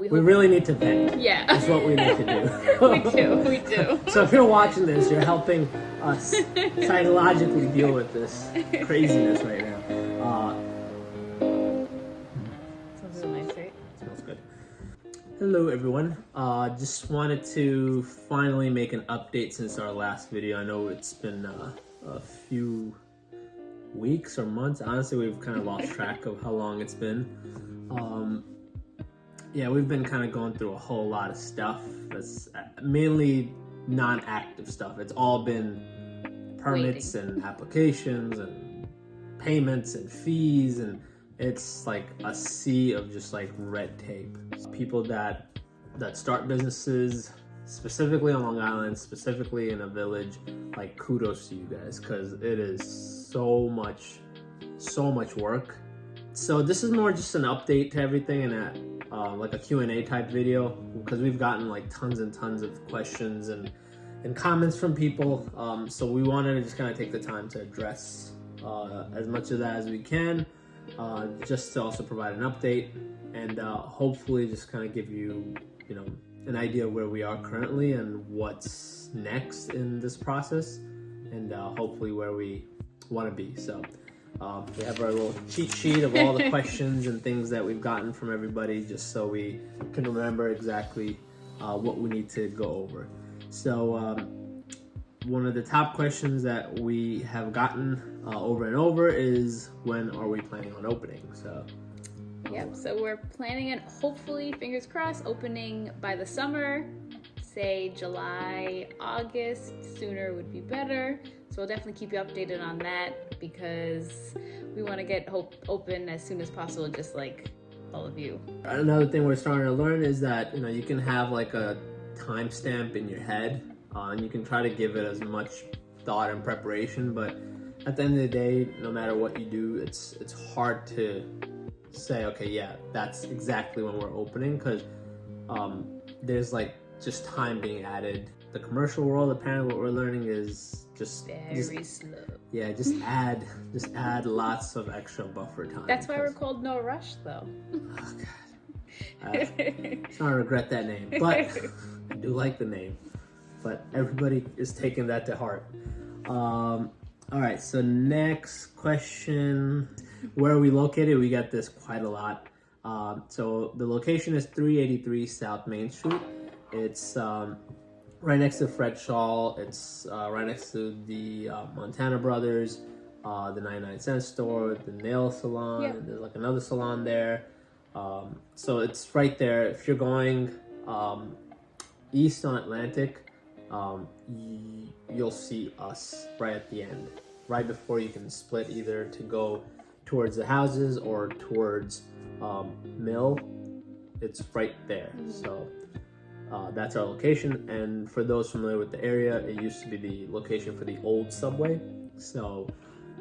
We really need to vent. Yeah. That's what we need to do. We do. So if you're watching this, you're helping us psychologically deal with this craziness right now. Smells nice, right? Smells good. Hello everyone. Just wanted to finally make an update since our last video. I know it's been a few weeks or months. Honestly, we've kind of lost track of how long it's been. Yeah, we've been kind of going through a whole lot of stuff. That's mainly non-active stuff. It's all been permits and applications and payments and fees, and it's like a sea of just like red tape. People that start businesses specifically on Long Island, specifically in a village, like kudos to you guys, because it is so much work. So this is more just an update to everything and like a Q&A type video, because we've gotten like tons and tons of questions and comments from people. So we wanted to just kind of take the time to address as much of that as we can, just to also provide an update and hopefully just kind of give you, an idea of where we are currently and what's next in this process, and hopefully where we want to be. So we have our little cheat sheet of all the questions and things that we've gotten from everybody, just so we can remember exactly what we need to go over. So one of the top questions that we have gotten over and over is, when are we planning on opening? So yep, so we're planning on, hopefully, fingers crossed, opening by the summer, say July, August. Sooner would be better. So we'll definitely keep you updated on that, because we want to get open as soon as possible, just like all of you. Another thing we're starting to learn is that, you can have like a timestamp in your head, and you can try to give it as much thought and preparation, but at the end of the day, no matter what you do, it's hard to say, okay, yeah, that's exactly when we're opening, because there's like just time being added. The commercial world, apparently what we're learning is just slow. Yeah, just add lots of extra buffer time. That's why we're called No Rush, though. Oh god, I'm starting to regret that name, but I do like the name. But everybody is taking that to heart. All right, so next question: where are we located? We got this quite a lot. So the location is 383 South Main Street. It's right next to Fred Shaw. It's right next to the Montana Brothers, the 99-cent store, the nail salon. Yep. There's like another salon there. So it's right there. If you're going east on Atlantic, you'll see us right at the end, right before you can split either to go towards the houses or towards Mill. It's right there. So that's our location, and for those familiar with the area, it used to be the location for the old subway. So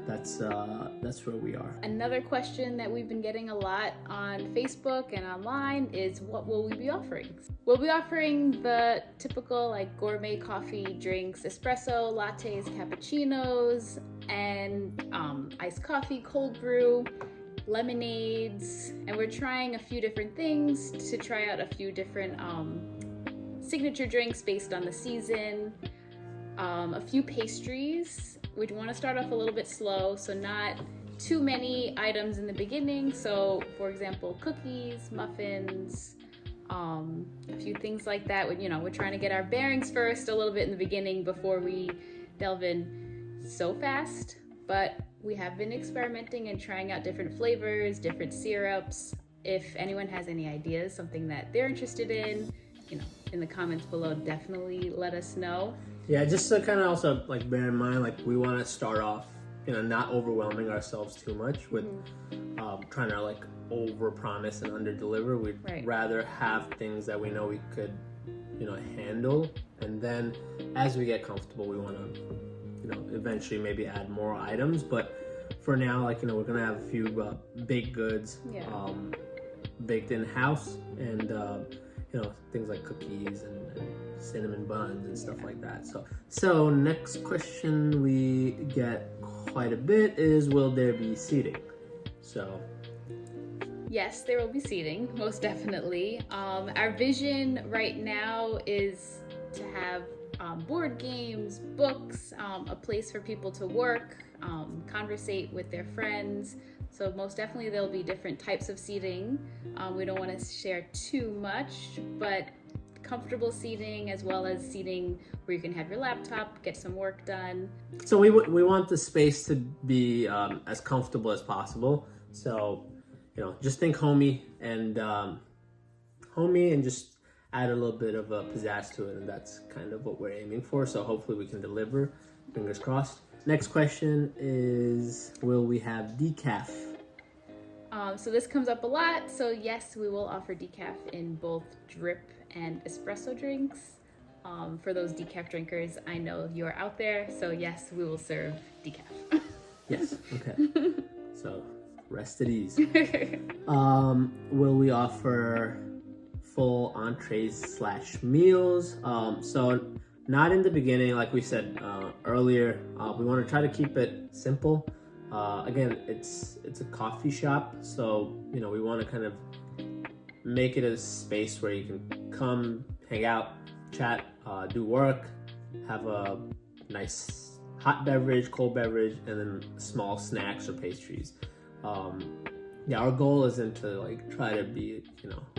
that's where we are. Another question that we've been getting a lot on Facebook and online is, what will we be offering? We'll be offering the typical like gourmet coffee drinks, espresso, lattes, cappuccinos, and iced coffee, cold brew, lemonades, and we're trying a few different things to try out a few different signature drinks based on the season, a few pastries. We want to start off a little bit slow, so not too many items in the beginning. So for example, cookies, muffins, a few things like that. We're trying to get our bearings first a little bit in the beginning before we delve in so fast. But we have been experimenting and trying out different flavors, different syrups. If anyone has any ideas, something that they're interested in, in the comments below, definitely let us know. Yeah, just to kind of also like bear in mind, like we want to start off, not overwhelming ourselves too much with trying to like over promise and under deliver. We'd rather have things that we know we could, handle, and then as we get comfortable, we want to, eventually maybe add more items. But for now, like we're gonna have a few baked goods, baked in house, and things like cookies and cinnamon buns and stuff like that. So next question we get quite a bit is, will there be seating? So Yes, there will be seating, most definitely. Our vision right now is to have board games, books, a place for people to work, conversate with their friends. So most definitely there'll be different types of seating. We don't want to share too much, but comfortable seating as well as seating where you can have your laptop, get some work done. So we want the space to be as comfortable as possible. So, just think homey and just add a little bit of a pizzazz to it, and that's kind of what we're aiming for. So hopefully we can deliver. Fingers crossed. Next question is, will we have decaf? So this comes up a lot. So yes, we will offer decaf in both drip and espresso drinks. For those decaf drinkers, I know you're out there. So yes, we will serve decaf. Yes. Okay. So rest at ease. Will we offer full entrees / meals? So not in the beginning, like we said earlier. We want to try to keep it simple. Again, it's a coffee shop, so we want to kind of make it a space where you can come, hang out, chat, do work, have a nice hot beverage, cold beverage, and then small snacks or pastries. Our goal isn't to try to be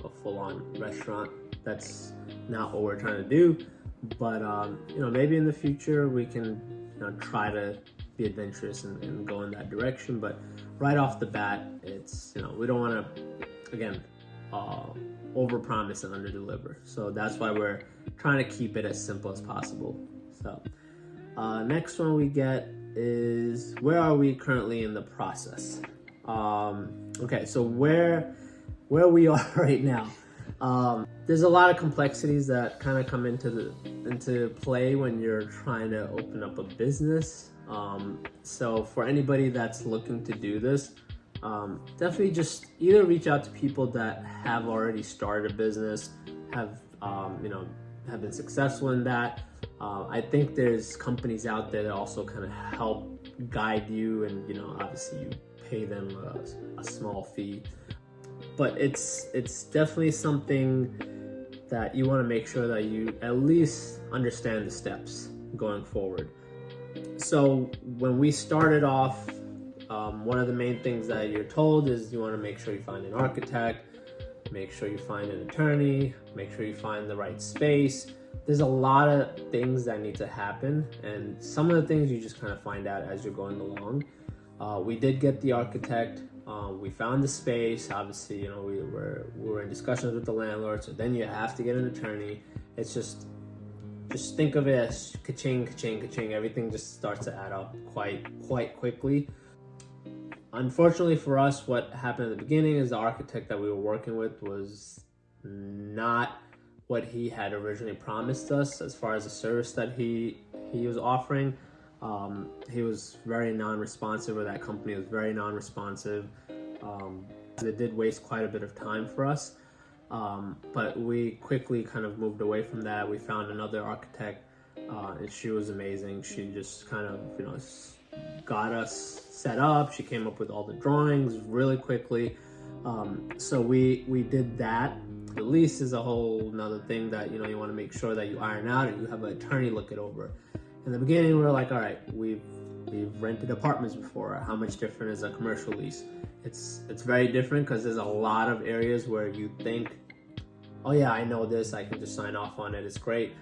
a full-on restaurant. That's not what we're trying to do. But maybe in the future we can try to be adventurous and go in that direction. But right off the bat, it's we don't want to again overpromise and underdeliver. So that's why we're trying to keep it as simple as possible. So next one we get is, where are we currently in the process? Okay, so where we are right now, there's a lot of complexities that kind of come into play when you're trying to open up a business. So for anybody that's looking to do this, definitely just either reach out to people that have already started a business, have been successful in that. I think there's companies out there that also kind of help guide you, and obviously you pay them a small fee, but it's definitely something that you want to make sure that you at least understand the steps going forward. So when we started off, one of the main things that you're told is you want to make sure you find an architect, make sure you find an attorney, make sure you find the right space. There's a lot of things that need to happen, and some of the things you just kind of find out as you're going along. We did get the architect. We found the space. Obviously, we were in discussions with the landlord. So then you have to get an attorney. It's just think of it as ka-ching, ka-ching, ka-ching. Everything just starts to add up quite quickly. Unfortunately for us, what happened at the beginning is the architect that we were working with was not what he had originally promised us as far as the service that he was offering. He was very non-responsive, or that company was very non-responsive. It did waste quite a bit of time for us, but we quickly kind of moved away from that. We found another architect, and she was amazing. She just kind of got us set up. She came up with all the drawings really quickly. So we did that. The lease is a whole nother thing that you want to make sure that you iron out, and you have an attorney look it over. In the beginning, we were like, all right, we've rented apartments before. How much different is a commercial lease? It's very different because there's a lot of areas where you think, oh yeah, I know this, I can just sign off on it, it's great.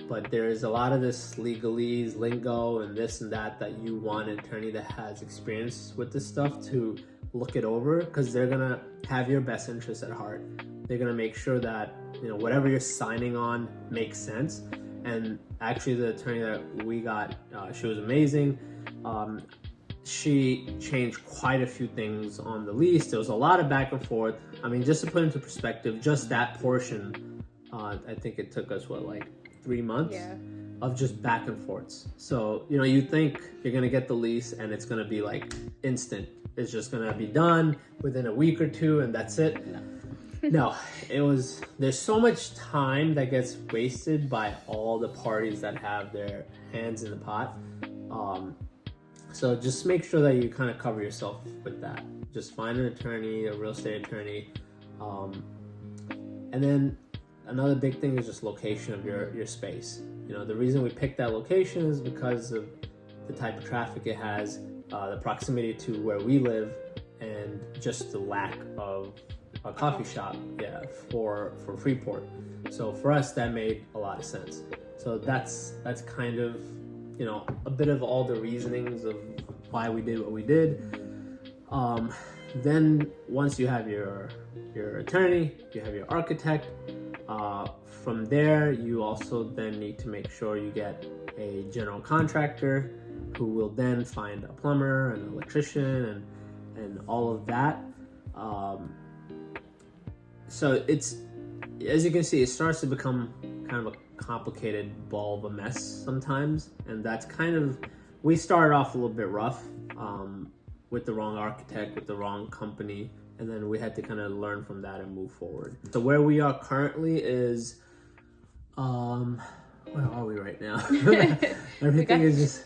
But there's a lot of this legalese, lingo, and this and that you want an attorney that has experience with this stuff to look it over, because they're gonna have your best interests at heart. They're gonna make sure that whatever you're signing on makes sense. And actually, the attorney that we got, she was amazing. She changed quite a few things on the lease. There was a lot of back and forth. I mean, just to put into perspective, just that portion, I think it took us 3 months of just back and forths. So you think you're gonna get the lease and it's gonna be instant. It's just gonna be done within a week or two, and that's it. No, there's so much time that gets wasted by all the parties that have their hands in the pot. So just make sure that you kind of cover yourself with that. Just find an attorney, a real estate attorney. And then another big thing is just location of your space. You know, the reason we picked that location is because of the type of traffic it has, the proximity to where we live, and just the lack of a coffee shop, for Freeport. So for us, that made a lot of sense. So that's kind of, you know, a bit of all the reasonings of why we did what we did. Then once you have your attorney, you have your architect, from there you also then need to make sure you get a general contractor who will then find a plumber and an electrician and all of that. So it's, as you can see, it starts to become kind of a complicated ball of a mess sometimes, and that's kind of, we started off a little bit rough with the wrong architect, with the wrong company, and then we had to kind of learn from that and move forward. So where we are currently is, where are we right now? everything is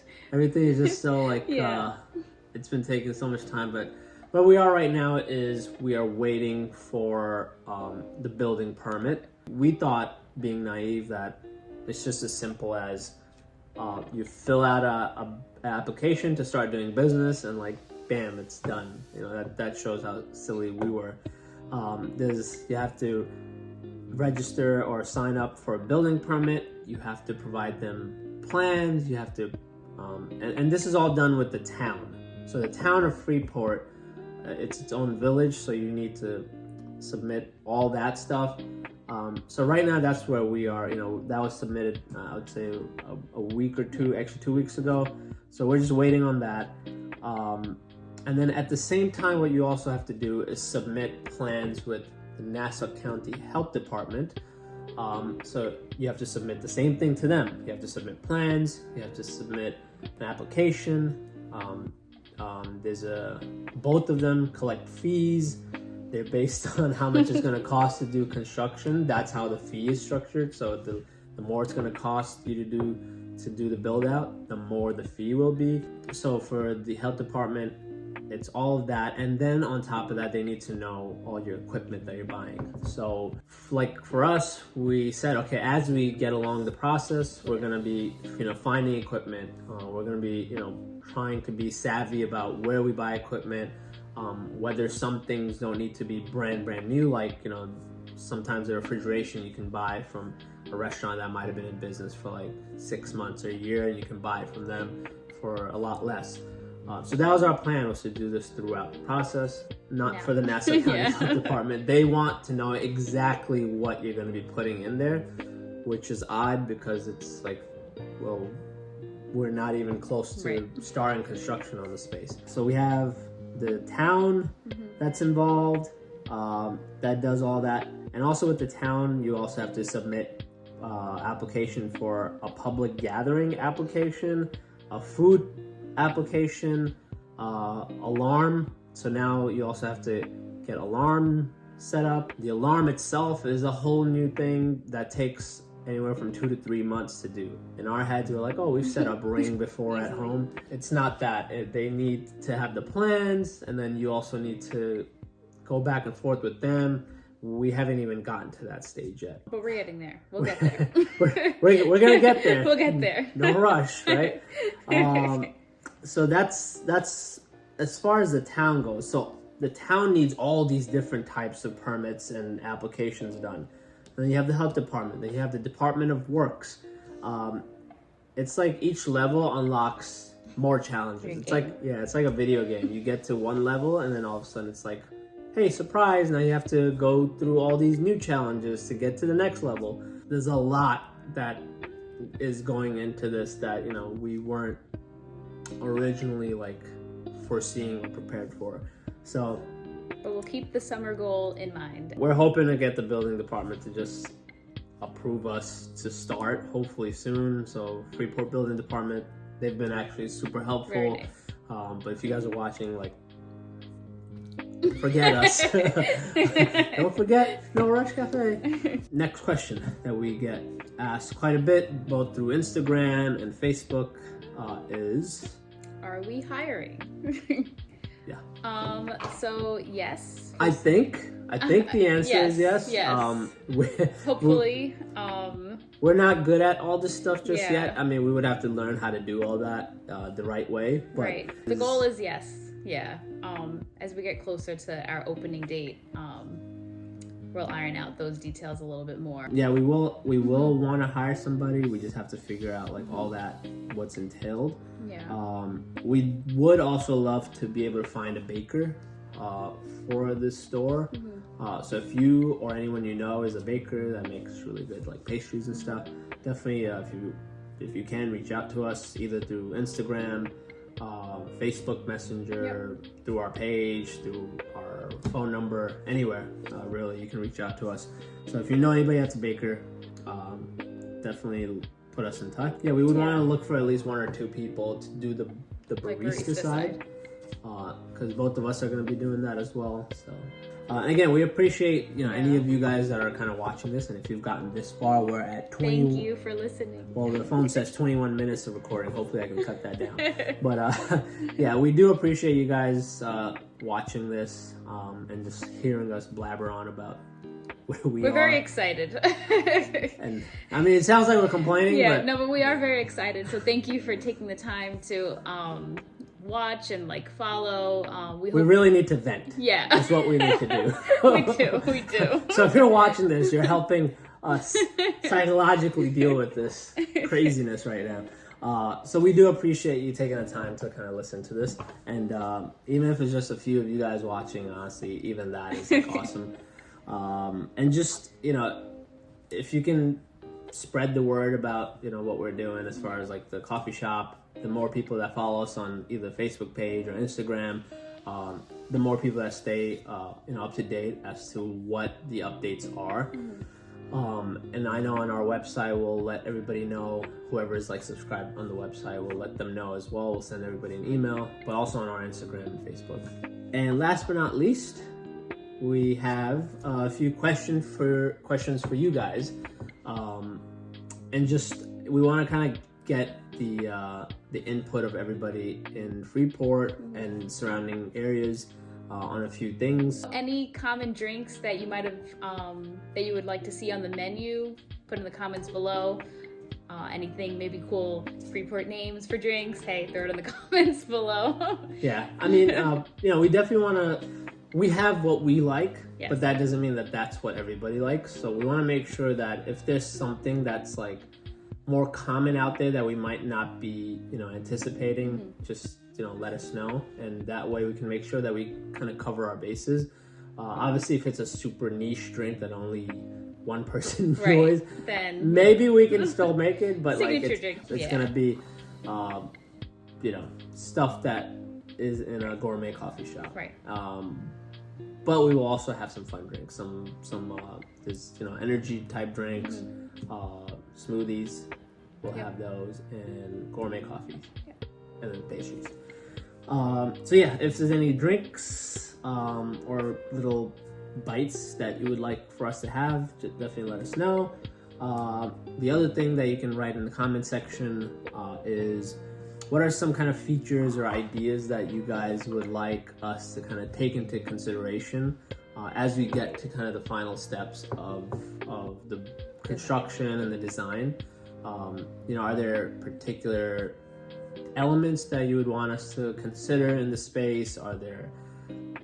just so like, it's been taking so much time, but where we are right now is we are waiting for the building permit. We thought, being naive, that it's just as simple as you fill out a application to start doing business, and like, bam, it's done. You know, that shows how silly we were. You have to register or sign up for a building permit. You have to provide them plans. You have to, and this is all done with the town. So the town of Freeport, it's its own village, so you need to submit all that stuff. So right now, that's where we are. You know, that was submitted, I would say a week or two, actually 2 weeks ago. So we're just waiting on that. And then at the same time, what you also have to do is submit plans with the Nassau County Health Department. So you have to submit the same thing to them. You have to submit plans. You have to submit an application. Both of them collect fees. They're based on how much it's going to cost to do construction. That's how the fee is structured. So the more it's going to cost you to do the build out, the more the fee will be. So for the health department, it's all of that. And then on top of that, they need to know all your equipment that you're buying. So like for us, we said, okay, as we get along the process, we're going to be, finding equipment. We're going to be, trying to be savvy about where we buy equipment, whether some things don't need to be brand new, like, sometimes the refrigeration you can buy from a restaurant that might have been in business for like 6 months or a year, and you can buy it from them for a lot less. So that was our plan, was to do this throughout the process, not for the Nassau County Health Department. They want to know exactly what you're going to be putting in there, which is odd because it's like, well, we're not even close to starting construction on the space. So we have the town that's involved, that does all that. And also with the town, you also have to submit application for a public gathering application, a food application, alarm. So now you also have to get alarm set up. The alarm itself is a whole new thing that takes anywhere from 2 to 3 months to do. In our heads, we're like, oh, we've set up Ring before at home. It's not that. They need to have the plans, and then you also need to go back and forth with them. We haven't even gotten to that stage yet. But we're getting there. We'll get there. we're gonna get there. We'll get there. No rush, right? So that's as far as the town goes. So the town needs all these different types of permits and applications done. And then you have the health department. Then you have the Department of Works. It's like each level unlocks more challenges. It's like a video game. You get to one level, and then all of a sudden it's like, hey, surprise, now you have to go through all these new challenges to get to the next level. There's a lot that is going into this that, we weren't originally like foreseeing or prepared for. So, but we'll keep the summer goal in mind. We're hoping to get the building department to just approve us to start, hopefully soon. So Freeport Building Department, they've been actually super helpful. Very nice. But if you guys are watching, like, forget us. Don't forget No Rush Cafe. Next question that we get asked quite a bit, both through Instagram and Facebook, is are we hiring? Yeah. So yes. I think the answer is yes. Yes. Hopefully. We're not good at all this stuff just Yeah. yet. I mean, we would have to learn how to do all that the right way. But right. The goal is yes. Yeah. As we get closer to our opening date, we'll iron out those details a little bit more. Yeah, we will want to hire somebody. We just have to figure out like all that, what's entailed. Yeah. We would also love to be able to find a baker for this store. So if you or anyone you know is a baker that makes really good like pastries and stuff, definitely if you can reach out to us either through Instagram, Facebook Messenger, through our page, through our phone number, anywhere really you can reach out to us. So if you know anybody that's a baker, definitely put us in touch. Yeah, we would want to look for at least one or two people to do the barista side. Because both of us are going to be doing that as well. So, and again, we appreciate any of you guys that are kind of watching this, and if you've gotten this far, we're at 20. Thank you for listening. Well, the phone says 21 minutes of recording. Hopefully, I can cut that down. But yeah, we do appreciate you guys watching this and just hearing us blabber on about where we're very excited. And I mean, it sounds like we're complaining. Yeah, but we are very excited. So thank you for taking the time to watch and like follow. We really need to vent. Yeah, that's what we need to do. we do. So if you're watching this, you're helping us psychologically deal with this craziness right now. So we do appreciate you taking the time to kind of listen to this, and even if it's just a few of you guys watching, honestly, even that is like, awesome. And just if you can spread the word about what we're doing as far as like the coffee shop. The more people that follow us on either Facebook page or Instagram, the more people that stay up to date as to what the updates are. And I know on our website we'll let everybody know. Whoever is like subscribed on the website, we'll let them know as well. We'll send everybody an email, but also on our Instagram and Facebook. And last but not least, we have a few questions for you guys, and just we want to kind of get the input of everybody in Freeport and surrounding areas on a few things. Any common drinks that you might have that you would like to see on the menu, put in the comments below. Anything maybe cool Freeport names for drinks, hey, throw it in the comments below. Yeah, I mean, we definitely want to. We have what we like, yes. But that doesn't mean that that's what everybody likes. So we want to make sure that if there's something that's like more common out there that we might not be, anticipating, just, let us know. And that way we can make sure that we kind of cover our bases. Obviously, if it's a super niche drink that only one person enjoys, then maybe we can still make it, but like it's going to be, stuff that is in a gourmet coffee shop. Right. But we will also have some fun drinks, some there's energy type drinks, smoothies. We'll have those, and gourmet coffees, and then pastries. So yeah, if there's any drinks or little bites that you would like for us to have, just definitely let us know. The other thing that you can write in the comment section is what are some kind of features or ideas that you guys would like us to kind of take into consideration as we get to kind of the final steps of the construction and the design. Are there particular elements that you would want us to consider in the space? Are there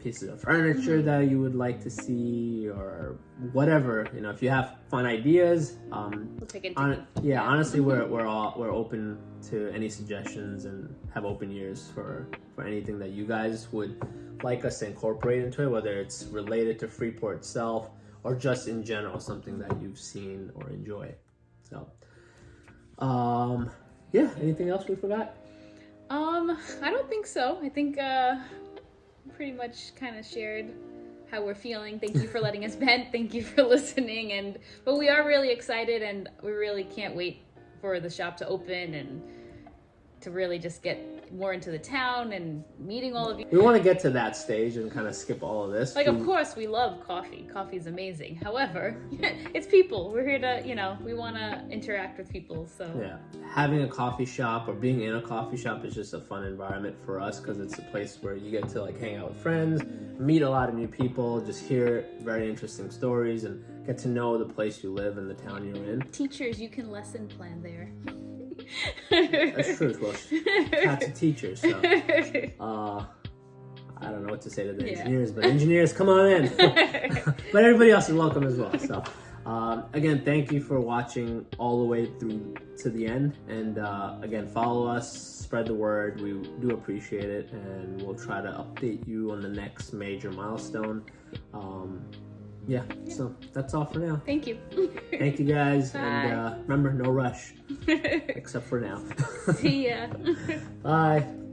pieces of furniture that you would like to see, or whatever? If you have fun ideas, we'll take it. Honestly, we're open to any suggestions and have open ears for anything that you guys would like us to incorporate into it, whether it's related to Freeport itself or just in general something that you've seen or enjoy. So, anything else we forgot? I don't think so. I think pretty much kind of shared how we're feeling. Thank you for letting us vent. Thank you for listening. But we are really excited, and we really can't wait for the shop to open and to really just get more into the town and meeting all of you. We want to get to that stage and kind of skip all of this. Like, of course, we love coffee. Coffee's amazing. However, it's people. We're here to, we want to interact with people. So yeah, having a coffee shop or being in a coffee shop is just a fun environment for us because it's a place where you get to like hang out with friends, meet a lot of new people, just hear very interesting stories, and get to know the place you live and the town you're in. Teachers, you can lesson plan there. That's true. Well, cats are teachers, so I don't know what to say to the engineers, but engineers, come on in. But everybody else is welcome as well. So again, thank you for watching all the way through to the end, and again, follow us, spread the word. We do appreciate it, and we'll try to update you on the next major milestone. So that's all for now. Thank you. Thank you guys. Bye. And remember, no rush, except for now. See ya. Bye.